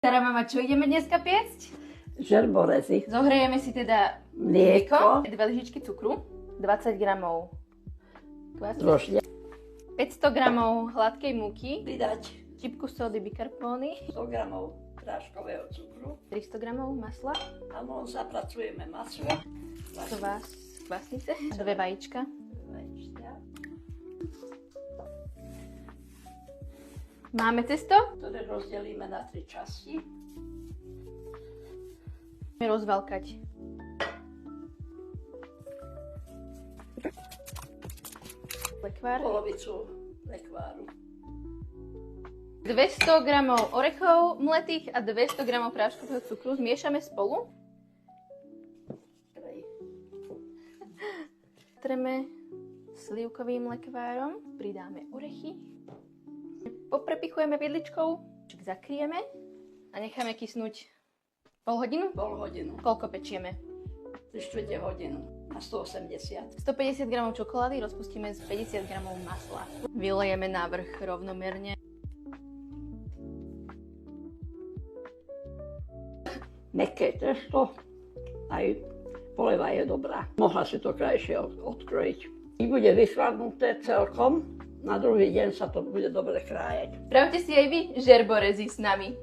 Stará mama, čo ideme dneska piecť? Žerborezy. Zohrejeme si teda Mlieko. 2 lyžičky cukru, 20 gramov kvasu, Drožďa. 500 gramov hladkej múky, Pridať čipku sódy bicarbóny, 100 gramov práškového cukru. 300 gramov masla, Áno, zapracujeme maslo. kvasnice, 2 vajíčka. Vajíčka, Máme cesto, ktoré rozdelíme na 3 časti. rozvalkať. Lekvár. Polovicu lekváru. 200 gramov orechov mletých a 200 gramov práškového cukru zmiešame spolu. Treme slivkovým lekvárom, pridáme orechy. Poprepichujeme vidličkou, zakrieme a necháme kysnúť pol hodinu. Pol hodinu. Koľko pečieme? 3/4 hodinu na 180. 150 g čokolády rozpustíme z 50 g masla. Vylejeme na vrch rovnomerne. Mäkké testo, aj poleva je dobrá. Mohla si to krajšie odkrojiť. Keď bude vychladnuté celkom, na druhý deň sa to bude dobre krájať. Spravte si aj vy žerborezy s nami.